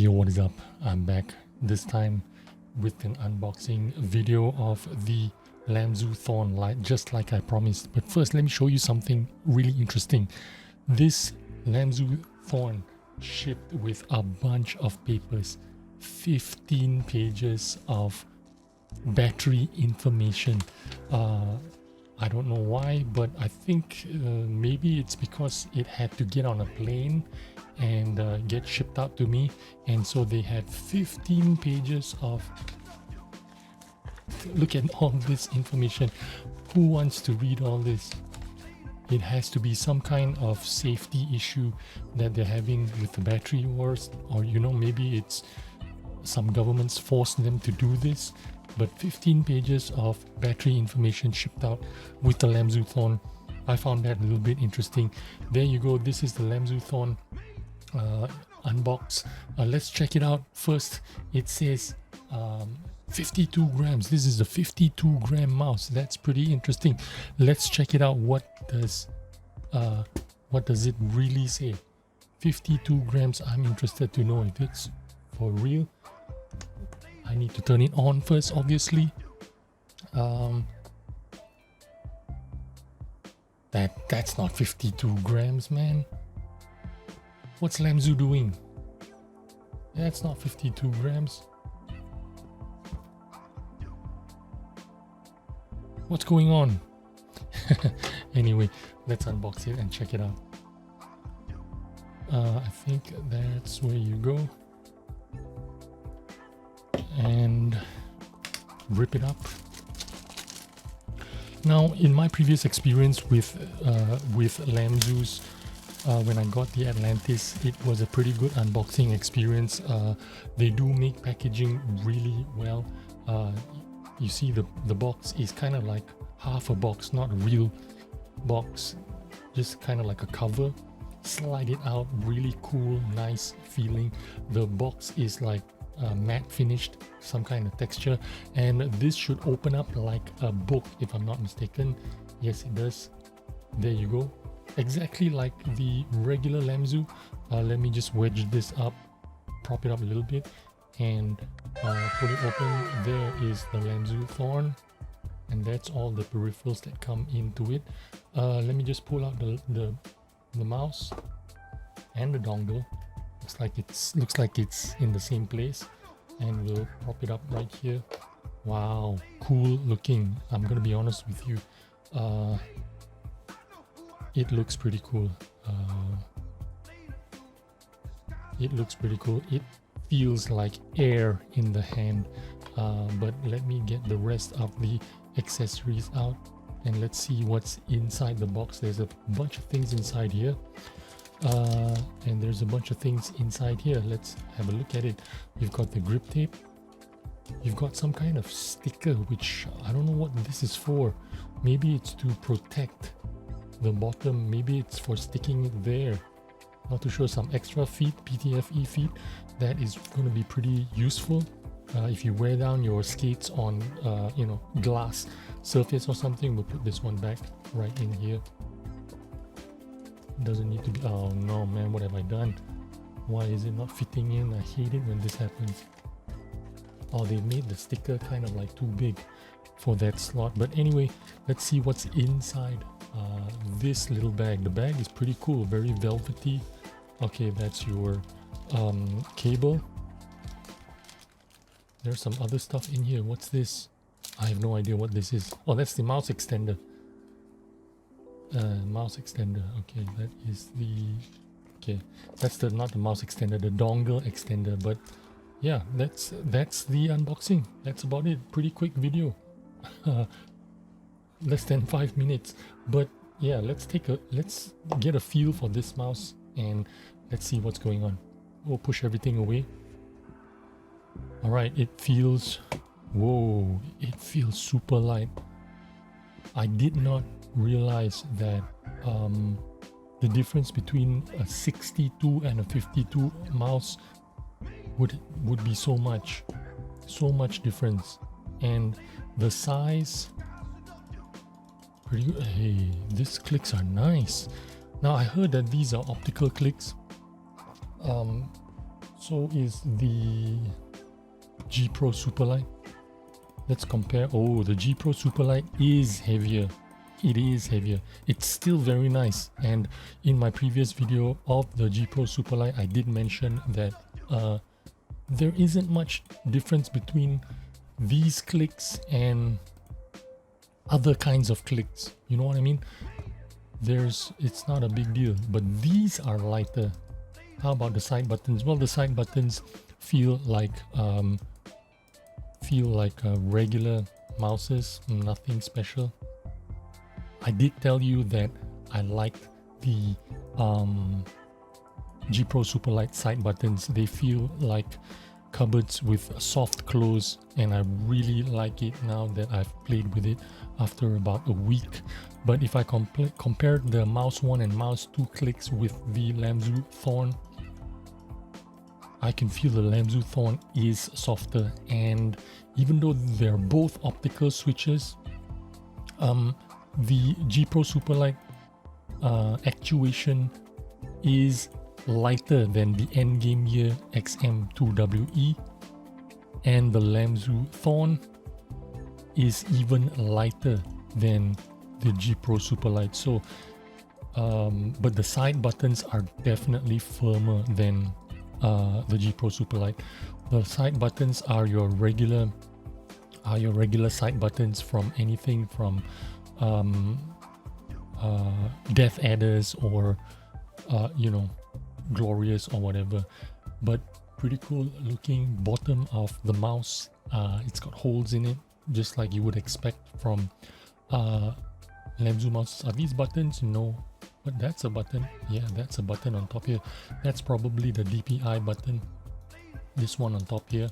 Yo, what is up? I'm back this time with an unboxing video of the Lamzu Thorn, just like I promised. But first, let me show you something really interesting. This Lamzu Thorn shipped with a bunch of papers, 15 pages of battery information. I don't know why, but I think maybe it's because it had to get on a plane and get shipped out to me, and so they had 15 pages of look at all this information. Who wants to read all this? It has to be some kind of safety issue that they're having with the battery wars, or maybe it's some governments forced them to do this. But 15 pages of battery information shipped out with the Lamzu Thorn. I found that a little bit interesting. There you go. This is the Lamzu Thorn unbox. Let's check it out. First, it says 52 grams. This is a 52 gram mouse. That's pretty interesting. Let's check it out. What does it really say? 52 grams. I'm interested to know if it's for real. I need to turn it on first, obviously. That's not 52 grams, man. What's Lamzu doing? That's not 52 grams. What's going on? Anyway, let's unbox it and check it out. I think that's where you go. And rip it up. Now, in my previous experience with Lamzu's, when I got the Atlantis, it was a pretty good unboxing experience. They do make packaging really well. You see the box is kind of like half a box, not a real box, just kind of like a cover. Slide it out, really cool, nice feeling. The box is like matte finished, some kind of texture, and this should open up like a book if I'm not mistaken. Yes, it does. There you go, exactly like the regular Lamzu. Let me just wedge this up, prop it up a little bit, and put it open. There is the Lamzu Thorn, and that's all the peripherals that come into it. Let me just pull out the mouse and the dongle. Looks like it's in the same place, and we'll prop it up right here. Wow, cool looking. I'm gonna be honest with you, it looks pretty cool. It feels like air in the hand, but let me get the rest of the accessories out and let's see what's inside the box. There's a bunch of things inside here. And there's a bunch of things inside here. Let's have a look at it. You've got the grip tape. You've got some kind of sticker, which I don't know what this is for. Maybe it's to protect the bottom. Maybe it's for sticking it there. Not too sure. Some extra feet, PTFE feet. That is going to be pretty useful if you wear down your skates on glass surface or something. We'll put this one back right in here. Doesn't need to be. Oh no, man, what have I done? Why is it not fitting in? I hate it when this happens. Oh, they made the sticker kind of like too big for that slot. But anyway, let's see what's inside this little bag. The bag is pretty cool, very velvety. Okay, that's your cable. There's some other stuff in here. What's this? I have no idea what this is. Oh, that's the mouse extender. Mouse extender. Okay, that is that's not the mouse extender, the dongle extender. But yeah, that's the unboxing. That's about it. Pretty quick video. Less than 5 minutes. But yeah, let's get a feel for this mouse and let's see what's going on. We'll push everything away. All right, it feels super light. I did not realize that the difference between a 62 and a 52 mouse would be so much difference, and the size. Hey, these clicks are nice. Now I heard that these are optical clicks, So is the G Pro Superlight. Let's compare. Oh, the G Pro Superlight is heavier. It is heavier. It's still very nice. And in my previous video of the G Pro Superlight, I did mention that there isn't much difference between these clicks and other kinds of clicks. You know what I mean? It's not a big deal, but these are lighter. How about the side buttons? Well, the side buttons feel like regular mouses, nothing special. I did tell you that I liked the G Pro Superlight side buttons. They feel like cupboards with soft close, and I really like it now that I've played with it after about a week. But if I compare the mouse 1 and mouse 2 clicks with the Lamzu Thorn, I can feel the Lamzu Thorn is softer, and even though they're both optical switches, the G Pro Superlight actuation is lighter than the Endgame Gear XM2WE, and the Lamzu Thorn is even lighter than the G Pro Superlight. So, but the side buttons are definitely firmer than the G Pro Superlight. The side buttons are your regular side buttons from anything from Death Adders or Glorious or whatever. But pretty cool looking bottom of the mouse. It's got holes in it, just like you would expect from Lamzu mouse. Are these buttons? No, but that's a button. Yeah, that's a button on top here. That's probably the DPI button, this one on top here.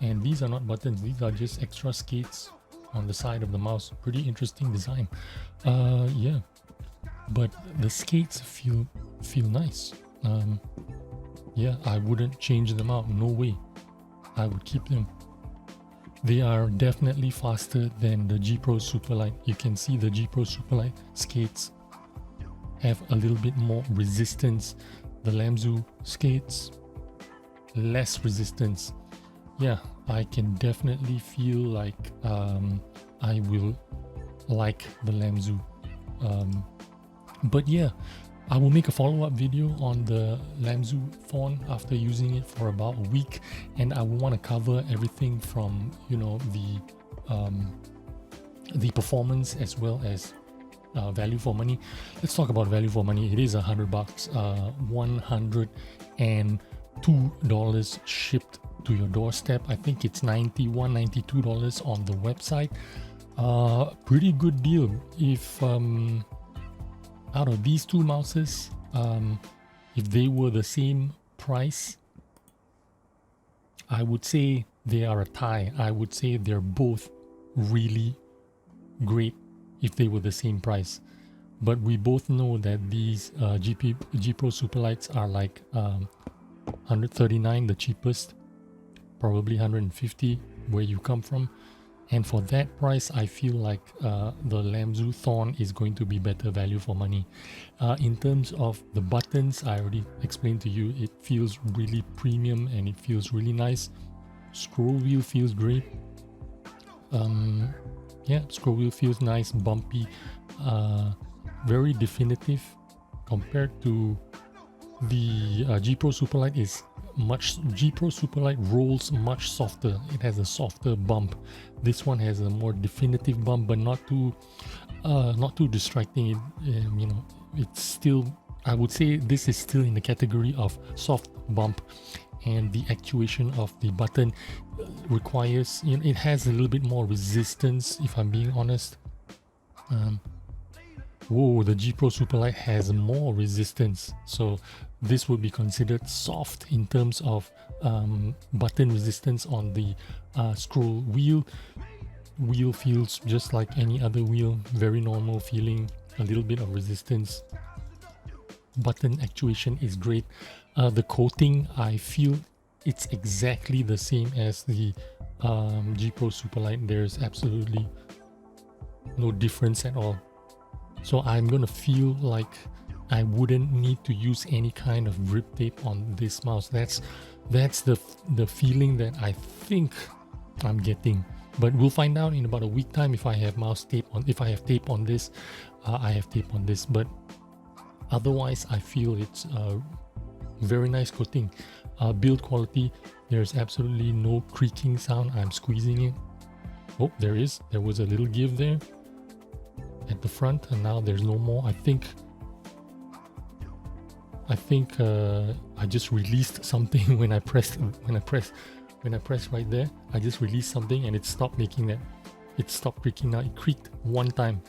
And these are not buttons, these are just extra skates on the side of the mouse. Pretty interesting design. Yeah, but the skates feel nice. Yeah, I wouldn't change them out, no way. I would keep them. They are definitely faster than the G Pro Superlight. You can see the G Pro Superlight skates have a little bit more resistance. The Lamzu skates, less resistance. Yeah, I can definitely feel like I will like the Lamzu. But yeah, I will make a follow-up video on the Lamzu Thorn after using it for about a week, and I will want to cover everything from the performance as well as value for money. Let's talk about value for money. It is $100, $102 shipped to your doorstep. I think it's $91, $92 on the website. Pretty good deal. If out of these two mouses, if they were the same price, I would say they are a tie. I would say they're both really great if they were the same price. But we both know that these G Pro Superlights are like $139, the cheapest, probably $150 where you come from. And for that price, I feel like the Lamzu Thorn is going to be better value for money. In terms of the buttons, I already explained to you, it feels really premium and it feels really nice. Scroll wheel feels great. Yeah, scroll wheel feels nice, bumpy, very definitive compared to the G Pro Superlight. G Pro Superlight rolls much softer. It has a softer bump. This one has a more definitive bump, but not too distracting. It's still, I would say this is still in the category of soft bump, and the actuation of the button requires, it has a little bit more resistance, if I'm being honest. Whoa, the G Pro Superlight has more resistance, so this would be considered soft in terms of button resistance on the scroll wheel. Wheel feels just like any other wheel, very normal feeling, a little bit of resistance. Button actuation is great. The coating, I feel it's exactly the same as the G Pro Superlight. There's absolutely no difference at all. So I'm gonna feel like I wouldn't need to use any kind of grip tape on this mouse. That's the feeling that I think I'm getting. But we'll find out in about a week time if I have mouse tape on. If I have tape on this, I have tape on this. But otherwise, I feel it's a very nice coating. Build quality, there's absolutely no creaking sound. I'm squeezing it. Oh, there is. There was a little give there at the front, and now there's no more. I think I just released something when I pressed right there. I just released something and it stopped making that. It stopped creaking. Now it creaked one time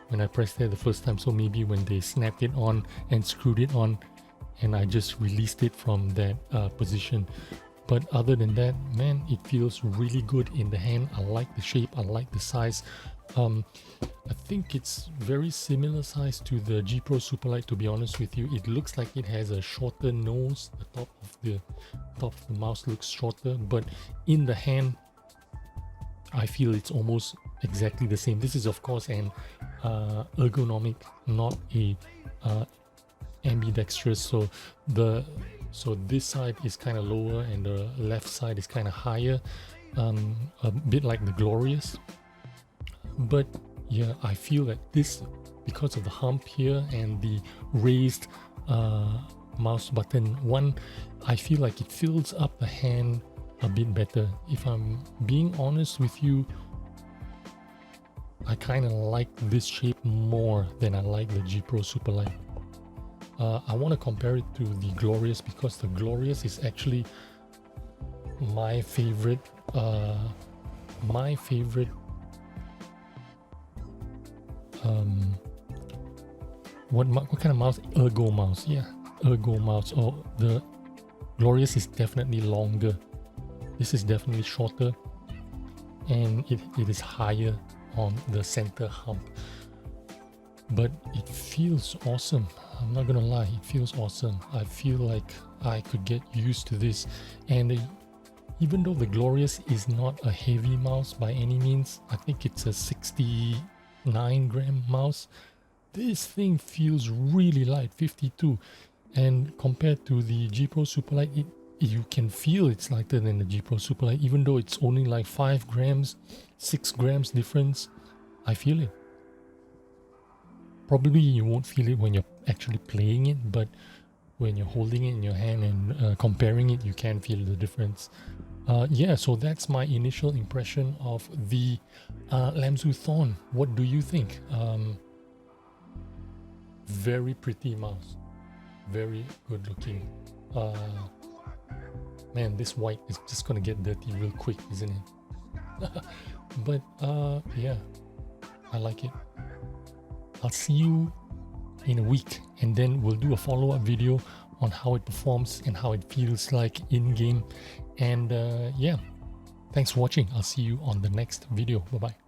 when I pressed there the first time. So maybe when they snapped it on and screwed it on, and I just released it from that position. But other than that, man, it feels really good in the hand. I like the shape. I like the size. I think it's very similar size to the G Pro Superlight, to be honest with you. It looks like it has a shorter nose. The top of the mouse looks shorter, but in the hand, I feel it's almost exactly the same. This is of course an ergonomic, not a ambidextrous. So this side is kind of lower and the left side is kind of higher, a bit like the Glorious. But yeah, I feel that this, because of the hump here and the raised mouse button one, I feel like it fills up the hand a bit better. If I'm being honest with you, I kind of like this shape more than I like the G Pro Superlight. I want to compare it to the Glorious because the Glorious is actually my favorite. What kind of mouse? Ergo mouse. Yeah, Ergo mouse. Oh, the Glorious is definitely longer. This is definitely shorter, and it is higher on the center hump. But it feels awesome. I'm not gonna lie, it feels awesome. I feel like I could get used to this. And even though the Glorious is not a heavy mouse by any means, I think it's a 69 gram mouse. This thing feels really light, 52. And compared to the G Pro Superlight, you can feel it's lighter than the G Pro Superlight, even though it's only like 5 grams, 6 grams difference. I feel it. Probably you won't feel it when you're actually playing it, but when you're holding it in your hand and comparing it, you can feel the difference. Yeah, so that's my initial impression of the Lamzu Thorn. What do you think? Very pretty mouse, very good looking. Man, this white is just gonna get dirty real quick, isn't it? But yeah, I like it. I'll see you in a week, and then we'll do a follow-up video on how it performs and how it feels like in game. And yeah, thanks for watching. I'll see you on the next video. Bye bye.